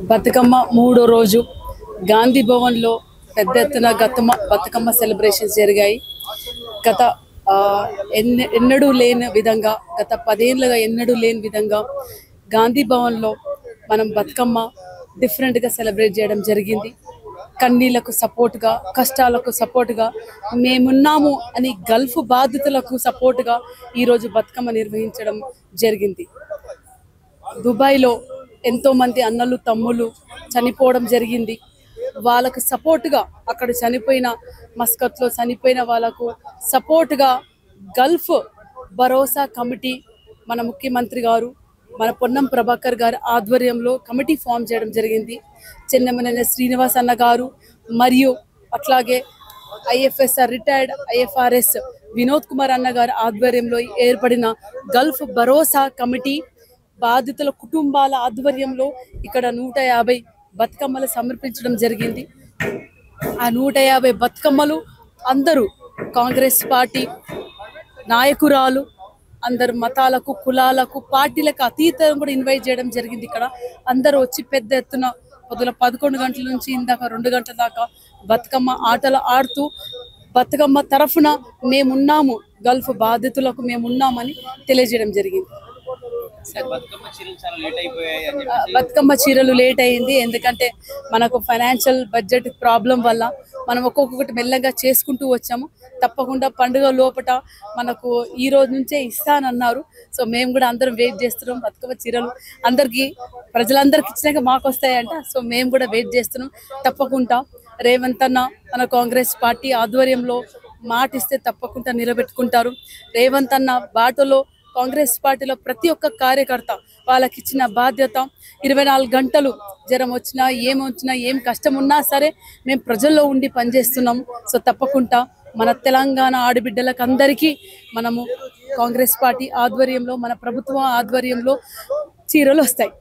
బతుకమ్మ మూడో రోజు గాంధీ భవన్లో పెద్ద ఎత్తున బతుకమ్మ సెలబ్రేషన్స్ జరిగాయి. గత ఎన్నడూ లేని విధంగా గత 10 ఏళ్ళుగా ఎన్నడూ లేని విధంగా గాంధీ భవన్లో మనం బతుకమ్మ డిఫరెంట్గా సెలబ్రేట్ చేయడం జరిగింది. కన్నీళ్లకు సపోర్ట్గా, కష్టాలకు సపోర్ట్గా, మేమున్నాము అని గల్ఫ్ బాధితులకు సపోర్ట్గా ఈరోజు బతుకమ్మ నిర్వహించడం జరిగింది. దుబాయ్లో ఎంతోమంది అన్నలు తమ్ముళ్ళు చనిపోవడం జరిగింది. వాళ్ళకు సపోర్ట్గా అక్కడ చనిపోయిన మస్కత్లో చనిపోయిన వాళ్ళకు సపోర్ట్గా గల్ఫ్ భరోసా కమిటీ మన ముఖ్యమంత్రి గారు మన పొన్నం ప్రభాకర్ గారి ఆధ్వర్యంలో కమిటీ ఫామ్ చేయడం జరిగింది. చెన్నమనేని శ్రీనివాస్ అన్న గారు మరియు అట్లాగే ఐఎఫ్ఎస్ఆర్ రిటైర్డ్ ఐఎఫ్ఆర్ఎస్ వినోద్ కుమార్ అన్న గారి ఆధ్వర్యంలో ఏర్పడిన గల్ఫ్ భరోసా కమిటీ బాధితుల కుటుంబాల ఆధ్వర్యంలో ఇక్కడ 150 బతుకమ్మలు సమర్పించడం జరిగింది. ఆ 150 బతుకమ్మలు అందరూ కాంగ్రెస్ పార్టీ నాయకురాలు, అందరు మతాలకు, కులాలకు, పార్టీలకు అతీతంగా కూడా ఇన్వైట్ చేయడం జరిగింది. ఇక్కడ అందరూ వచ్చి పెద్ద ఎత్తున పొద్దున 11 గంటల నుంచి ఇందాక 2 గంటల దాకా బతుకమ్మ ఆటలు ఆడుతూ బతుకమ్మ తరఫున మేమున్నాము, గల్ఫ్ బాధితులకు మేమున్నామని తెలియజేయడం జరిగింది. బతుకమ్మ చీరలు లేట్ అయింది, ఎందుకంటే మనకు ఫైనాన్షియల్ బడ్జెట్ ప్రాబ్లం వల్ల మనం ఒక్కొక్కటి మెల్లగా చేసుకుంటూ వచ్చాము. తప్పకుండా పండుగ లోపల మనకు ఈ రోజు నుంచే ఇస్తానన్నారు. సో మేము కూడా అందరం వెయిట్ చేస్తున్నాం. బతుకమ్మ చీరలు అందరికీ ప్రజలందరికీ ఇచ్చినాక మాకు వస్తాయంట. సో మేము కూడా వెయిట్ చేస్తున్నాం. తప్పకుండా రేవంత్ అన్న మన కాంగ్రెస్ పార్టీ ఆధ్వర్యంలో మాట ఇస్తే తప్పకుండా నిలబెట్టుకుంటారు. రేవంత్ అన్న బాటలో కాంగ్రెస్ పార్టీలో ప్రతి ఒక్క కార్యకర్త వాళ్ళకి ఇచ్చిన బాధ్యత 24 గంటలు జ్వరం వచ్చినా ఏం కష్టం ఉన్నా సరే మేము ప్రజల్లో ఉండి పనిచేస్తున్నాము. సో తప్పకుండా మన తెలంగాణ ఆడబిడ్డలకు అందరికీ మనము కాంగ్రెస్ పార్టీ ఆధ్వర్యంలో, మన ప్రభుత్వం ఆధ్వర్యంలో చీరలు వస్తాయి.